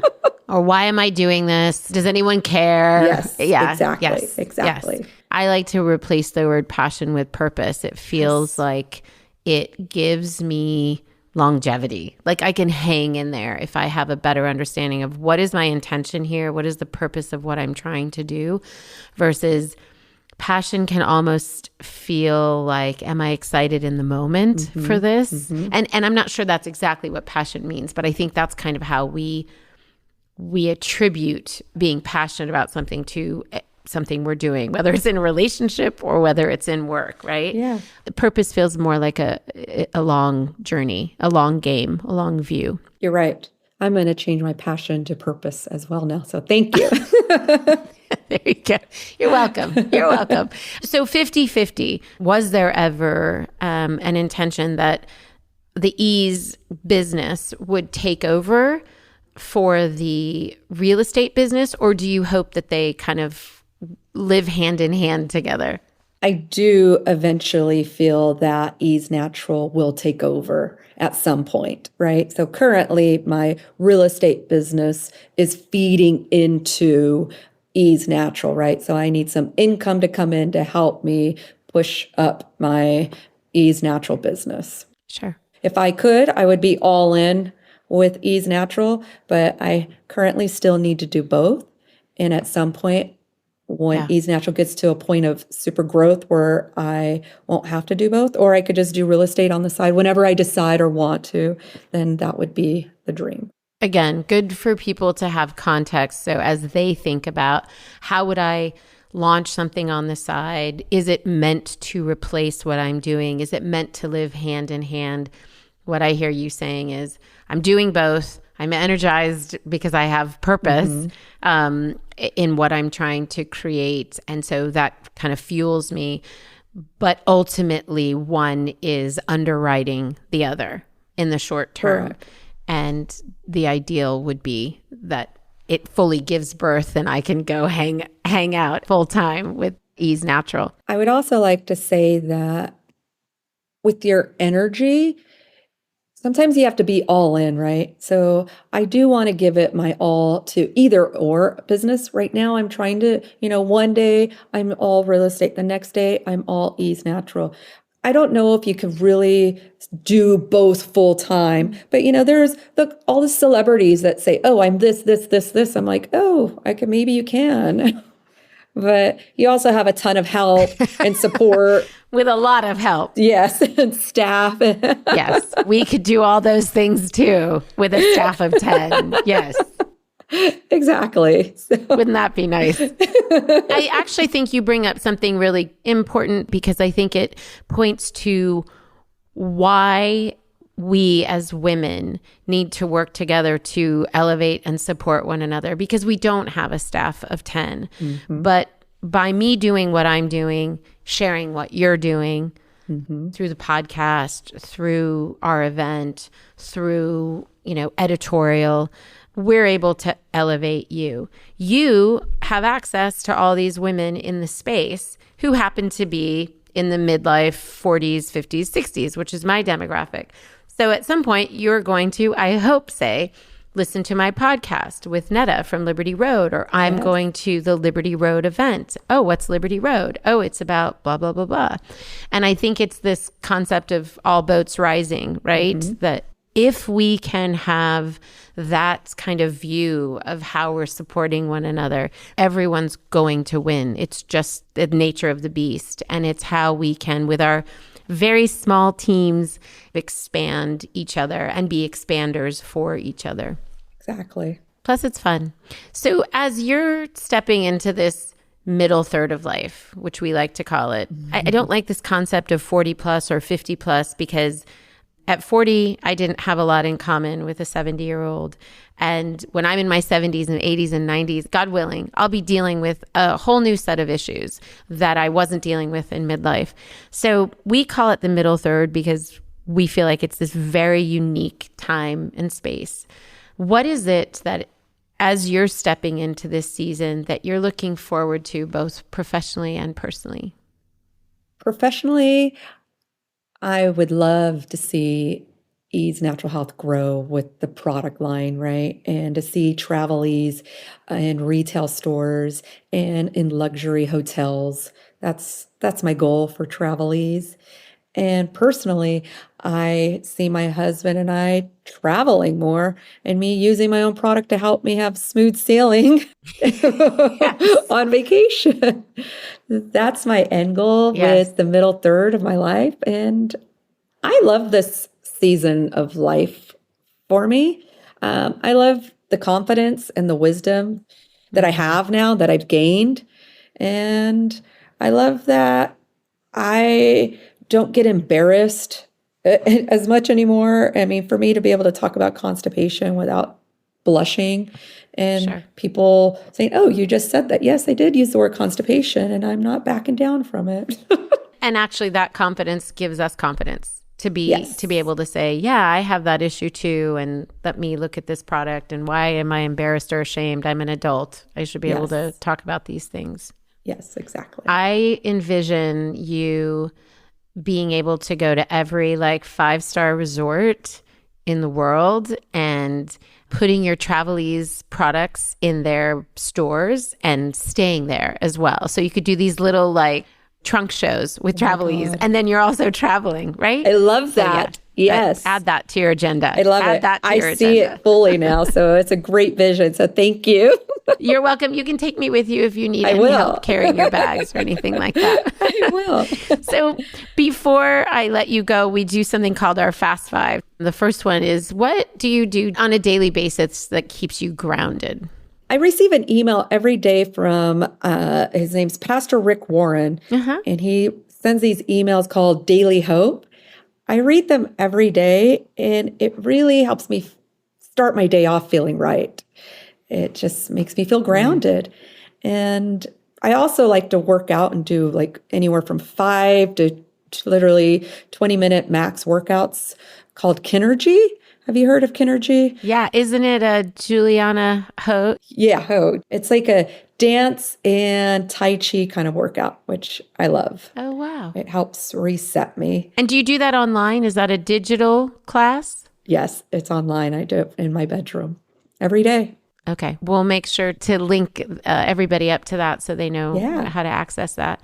Speaker 4: Or why am I doing this? Does anyone care?
Speaker 5: Yes.
Speaker 4: Yeah.
Speaker 5: Exactly.
Speaker 4: Yes.
Speaker 5: Exactly.
Speaker 4: Yes. I like to replace the word passion with purpose. It feels like it gives me longevity. Like I can hang in there if I have a better understanding of what is my intention here? What is the purpose of what I'm trying to do? Versus passion can almost feel like, am I excited in the moment for this? And I'm not sure that's exactly what passion means, but I think that's kind of how we attribute being passionate about something to something we're doing, whether it's in a relationship or whether it's in work, right?
Speaker 5: Yeah.
Speaker 4: The purpose feels more like a long journey, a long game, a long view.
Speaker 5: You're right. I'm going to change my passion to purpose as well now. So thank you.
Speaker 4: There you go. You're welcome. You're welcome. So 50-50, was there ever an intention that the Ease business would take over for the real estate business? Or do you hope that they kind of live hand in hand together?
Speaker 5: I do eventually feel that Ease Natural will take over at some point, right? So currently my real estate business is feeding into Ease Natural, right? So I need some income to come in to help me push up my Ease Natural business.
Speaker 4: Sure.
Speaker 5: If I could, I would be all in with Ease Natural, but I currently still need to do both. And at some point, when Ease Natural gets to a point of super growth where I won't have to do both, or I could just do real estate on the side whenever I decide or want to, then that would be the dream.
Speaker 4: Again, good for people to have context. So as they think about how would I launch something on the side, is it meant to replace what I'm doing? Is it meant to live hand in hand? What I hear you saying is, I'm doing both. I'm energized because I have purpose in what I'm trying to create. And so that kind of fuels me. But ultimately, one is underwriting the other in the short term.
Speaker 5: Correct.
Speaker 4: And the ideal would be that it fully gives birth and I can go hang out full time with Ease Natural.
Speaker 5: I would also like to say that with your energy, sometimes you have to be all in, right? So I do want to give it my all to either or business. Right now, I'm trying to, one day I'm all real estate. The next day I'm all Ease Natural. I don't know if you could really do both full time, but there's all the celebrities that say, oh, I'm this. I'm like, oh, maybe you can. But you also have a ton of help and support.
Speaker 4: With a lot of help.
Speaker 5: Yes, and staff.
Speaker 4: Yes, we could do all those things too with a staff of 10. Yes.
Speaker 5: Exactly. So.
Speaker 4: Wouldn't that be nice? I actually think you bring up something really important because I think it points to why we as women need to work together to elevate and support one another, because we don't have a staff of 10. Mm-hmm. But by me doing what I'm doing, sharing what you're doing through the podcast, through our event, through, editorial, we're able to elevate you. You have access to all these women in the space who happen to be in the midlife 40s, 50s, 60s, which is my demographic. So at some point, you're going to, I hope, say, listen to my podcast with Netta from Liberty Road, or I'm going to the Liberty Road event. Oh, what's Liberty Road? Oh, it's about blah, blah, blah, blah. And I think it's this concept of all boats rising, right? That if we can have that kind of view of how we're supporting one another, everyone's going to win. It's just the nature of the beast. And it's how we can, with our very small teams, expand each other and be expanders for each other.
Speaker 5: Exactly.
Speaker 4: Plus, it's fun. So as you're stepping into this middle third of life, which we like to call it, I don't like this concept of 40 plus or 50 plus, because at 40, I didn't have a lot in common with a 70-year-old. And when I'm in my 70s and 80s and 90s, God willing, I'll be dealing with a whole new set of issues that I wasn't dealing with in midlife. So we call it the middle third because we feel like it's this very unique time and space. What is it that, as you're stepping into this season, that you're looking forward to both professionally and personally?
Speaker 5: Professionally, I would love to see Ease Natural Health grow with the product line, right? And to see Travel-Ease in retail stores and in luxury hotels. That's my goal for Travel-Ease. And personally, I see my husband and I traveling more and me using my own product to help me have smooth sailing on vacation. That's my end goal with the middle third of my life. And I love this season of life for me. I love the confidence and the wisdom that I have now, that I've gained. And I love that I don't get embarrassed as much anymore. I mean, for me to be able to talk about constipation without blushing and people saying, oh, you just said that. Yes, I did use the word constipation and I'm not backing down from it.
Speaker 4: And actually that confidence gives us confidence to be able to say, yeah, I have that issue too. And let me look at this product. And why am I embarrassed or ashamed? I'm an adult. I should be able to talk about these things.
Speaker 5: Yes, exactly.
Speaker 4: I envision you being able to go to every like 5-star resort in the world and putting your Travelese products in their stores and staying there as well. So you could do these little like trunk shows with Travelese, and then you're also traveling, right?
Speaker 5: I love
Speaker 4: So,
Speaker 5: that. Yes.
Speaker 4: Add that to your agenda.
Speaker 5: I love
Speaker 4: Add
Speaker 5: it.
Speaker 4: That to your
Speaker 5: I see
Speaker 4: agenda.
Speaker 5: it fully now. So it's a great vision. So thank you.
Speaker 4: You're welcome. You can take me with you if you need
Speaker 5: I
Speaker 4: any
Speaker 5: will.
Speaker 4: help carrying your bags or anything like that.
Speaker 5: I will.
Speaker 4: So before I let you go, we do something called our Fast Five. The first one is, what do you do on a daily basis that keeps you grounded?
Speaker 5: I receive an email every day from, his name's Pastor Rick Warren, and he sends these emails called Daily Hope. I read them every day, and it really helps me start my day off feeling right. It just makes me feel grounded. And I also like to work out and do like anywhere from 5 to literally 20-minute max workouts called Kinergy. Have you heard of Kinergy?
Speaker 4: Yeah. Isn't it a Juliana Ho?
Speaker 5: Yeah, Ho. It's like a dance and Tai Chi kind of workout, which I love.
Speaker 4: Oh, wow.
Speaker 5: It helps reset me.
Speaker 4: And do you do that online? Is that a digital class?
Speaker 5: Yes, it's online. I do it in my bedroom every day.
Speaker 4: Okay. We'll make sure to link everybody up to that so they know how to access that.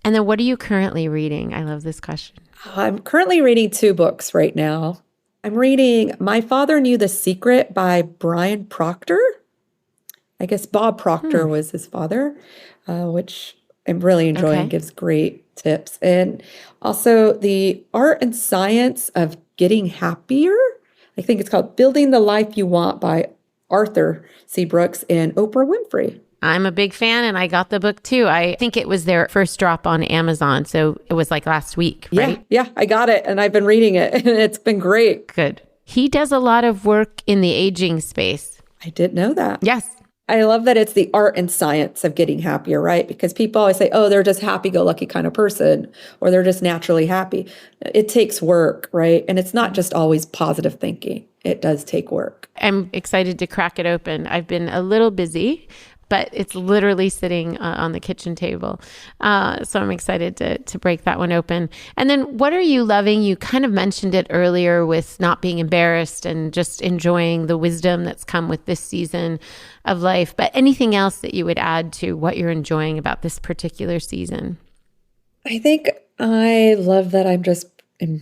Speaker 4: And then what are you currently reading? I love this question.
Speaker 5: I'm currently reading 2 books right now. I'm reading My Father Knew the Secret by Brian Proctor. I guess Bob Proctor was his father, which I'm really enjoying.
Speaker 4: Okay.
Speaker 5: Gives great tips. And also The Art and Science of Getting Happier. I think it's called Building the Life You Want by Arthur C. Brooks and Oprah Winfrey.
Speaker 4: I'm a big fan, and I got the book too. I think it was their first drop on Amazon. So it was like last week, right?
Speaker 5: Yeah, I got it, and I've been reading it, and it's been great.
Speaker 4: Good. He does a lot of work in the aging space.
Speaker 5: I didn't know that.
Speaker 4: Yes.
Speaker 5: I love that it's the art and science of getting happier, right? Because people always say, oh, they're just happy-go-lucky kind of person, or they're just naturally happy. It takes work, right? And it's not just always positive thinking. It does take work.
Speaker 4: I'm excited to crack it open. I've been a little busy, but it's literally sitting on the kitchen table. So I'm excited to break that one open. And then what are you loving? You kind of mentioned it earlier with not being embarrassed and just enjoying the wisdom that's come with this season of life. But anything else that you would add to what you're enjoying about this particular season?
Speaker 5: I think I love that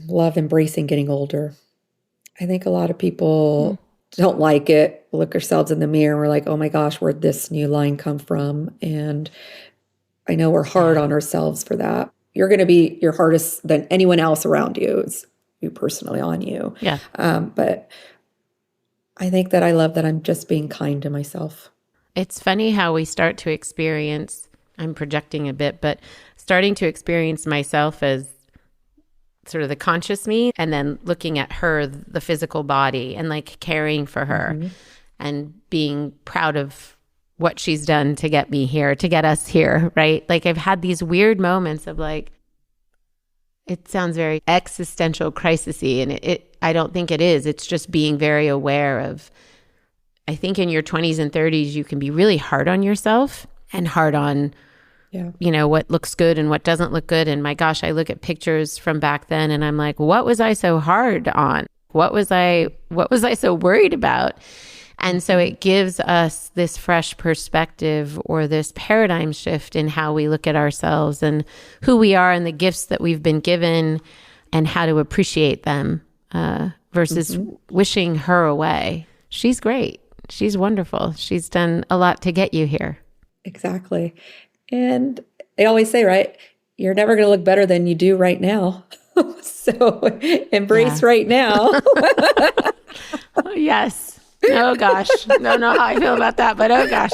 Speaker 5: love embracing getting older. I think a lot of people don't like it, look ourselves in the mirror, and we're like, oh my gosh, where'd this new line come from? And I know we're hard on ourselves for that. You're going to be your hardest than anyone else around you. It's you personally on you.
Speaker 4: Yeah.
Speaker 5: But I think that I love that I'm just being kind to myself.
Speaker 4: It's funny how we start to experience, I'm projecting a bit, but starting to experience myself as sort of the conscious me, and then looking at her, the physical body, and like caring for her and being proud of what she's done to get me here, to get us here, right? Like I've had these weird moments of like, it sounds very existential crisis-y, and I don't think it is. It's just being very aware of, I think in your 20s and 30s, you can be really hard on yourself and hard on you know, what looks good and what doesn't look good. And my gosh, I look at pictures from back then and I'm like, what was I so hard on? What was I so worried about? And so it gives us this fresh perspective or this paradigm shift in how we look at ourselves and who we are and the gifts that we've been given and how to appreciate them versus wishing her away. She's great. She's wonderful. She's done a lot to get you here.
Speaker 5: Exactly. And they always say, right, you're never going to look better than you do right now. So embrace right now.
Speaker 4: Yes. Oh, gosh. Don't know how I feel about that, but oh, gosh.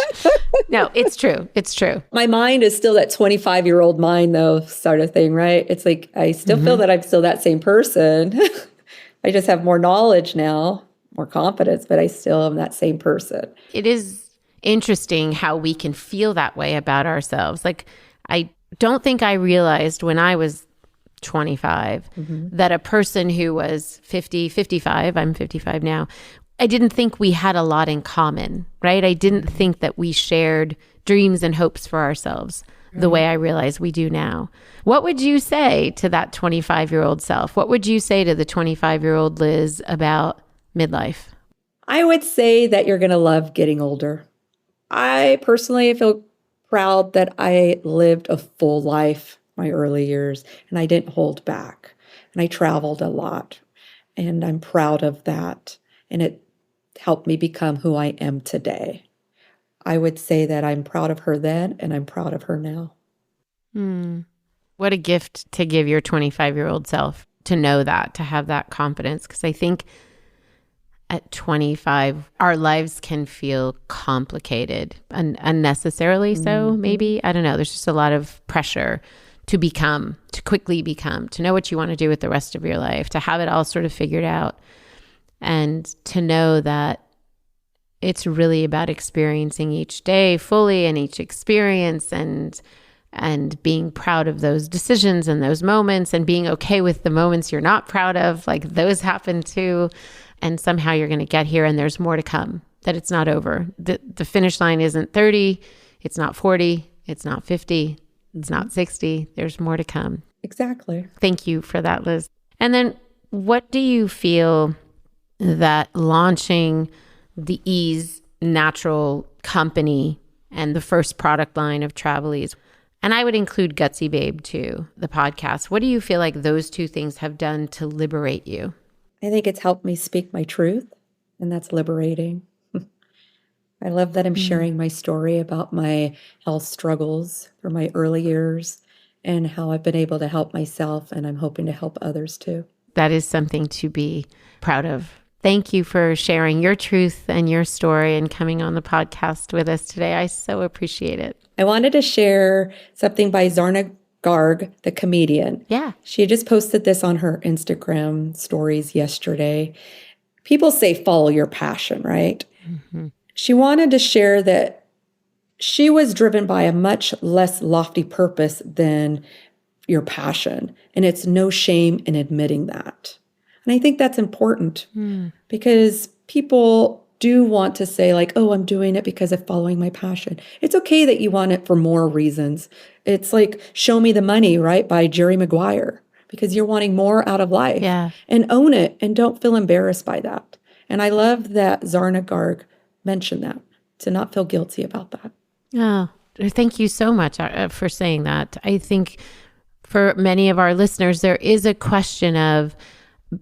Speaker 4: No, it's true. It's true.
Speaker 5: My mind is still that 25-year-old mind, though, sort of thing, right? It's like I still feel that I'm still that same person. I just have more knowledge now, more confidence, but I still am that same person.
Speaker 4: It is interesting how we can feel that way about ourselves. Like, I don't think I realized when I was 25 that a person who was 50, 55, I'm 55 now, I didn't think we had a lot in common, right? I didn't think that we shared dreams and hopes for ourselves the way I realize we do now. What would you say to that 25-year-old self? What would you say to the 25-year-old Liz about midlife?
Speaker 5: I would say that you're going to love getting older. I personally feel proud that I lived a full life, my early years, and I didn't hold back. And I traveled a lot, and I'm proud of that. And it helped me become who I am today. I would say that I'm proud of her then, and I'm proud of her now.
Speaker 4: What a gift to give your 25-year-old self, to know that, to have that confidence. Because I think at 25, our lives can feel complicated, unnecessarily so, maybe. I don't know. There's just a lot of pressure to become, to quickly become, to know what you want to do with the rest of your life, to have it all sort of figured out, and to know that it's really about experiencing each day fully and each experience, and being proud of those decisions and those moments, and being okay with the moments you're not proud of. Like, those happen too. And somehow you're going to get here, and there's more to come, that it's not over. The finish line isn't 30, it's not 40, it's not 50, it's not 60. There's more to come.
Speaker 5: Exactly.
Speaker 4: Thank you for that, Liz. And then what do you feel that launching the Ease Natural company and the first product line of Travelese, and I would include Gusty Babe too, the podcast, what do you feel like those two things have done to liberate you?
Speaker 5: I think it's helped me speak my truth, and that's liberating. I love that I'm sharing my story about my health struggles from my early years and how I've been able to help myself, and I'm hoping to help others too.
Speaker 4: That is something to be proud of. Thank you for sharing your truth and your story and coming on the podcast with us today. I so appreciate it.
Speaker 5: I wanted to share something by Zarna Garg, the comedian.
Speaker 4: Yeah.
Speaker 5: She just posted this on her Instagram stories yesterday. People say follow your passion, right? Mm-hmm. She wanted to share that she was driven by a much less lofty purpose than your passion. And it's no shame in admitting that. And I think that's important because people do want to say like, oh, I'm doing it because of following my passion. It's okay that you want it for more reasons. It's like Show Me the Money, right? By Jerry Maguire, because you're wanting more out of life.
Speaker 4: Yeah.
Speaker 5: And own it and don't feel embarrassed by that. And I love that Zarna Garg mentioned that, to not feel guilty about that.
Speaker 4: Oh, thank you so much for saying that. I think for many of our listeners, there is a question of,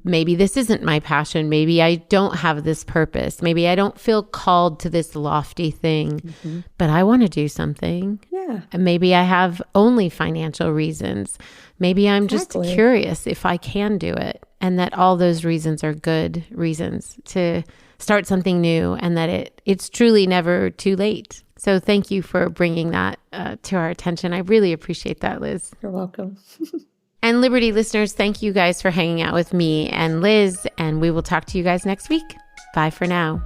Speaker 4: maybe this isn't my passion. Maybe I don't have this purpose. Maybe I don't feel called to this lofty thing, but I want to do something.
Speaker 5: Yeah.
Speaker 4: And maybe I have only financial reasons. Maybe I'm just curious if I can do it, and that all those reasons are good reasons to start something new, and that it's truly never too late. So thank you for bringing that to our attention. I really appreciate that, Liz.
Speaker 5: You're welcome.
Speaker 4: And Liberty listeners, thank you guys for hanging out with me and Liz, and we will talk to you guys next week. Bye for now.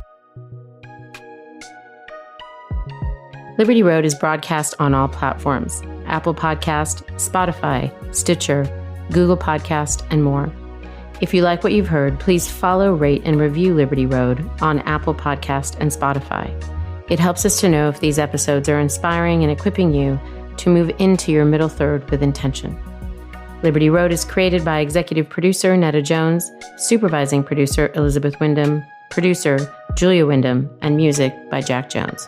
Speaker 4: Liberty Road is broadcast on all platforms: Apple Podcast, Spotify, Stitcher, Google Podcast, and more. If you like what you've heard, please follow, rate, and review Liberty Road on Apple Podcast and Spotify. It helps us to know if these episodes are inspiring and equipping you to move into your middle third with intention. Liberty Road is created by executive producer Netta Jones, supervising producer Elizabeth Wyndham, producer Julia Wyndham, and music by Jack Jones.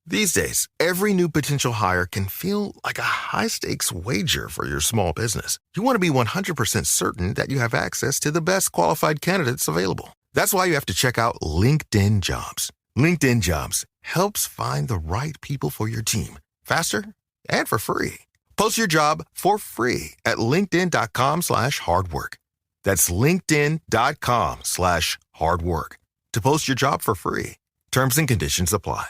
Speaker 3: These days, every new potential hire can feel like a high-stakes wager for your small business. You want to be 100% certain that you have access to the best qualified candidates available. That's why you have to check out LinkedIn Jobs. LinkedIn Jobs helps find the right people for your team faster and for free. Post your job for free at linkedin.com/hardwork. That's linkedin.com/hardwork to post your job for free. Terms and conditions apply.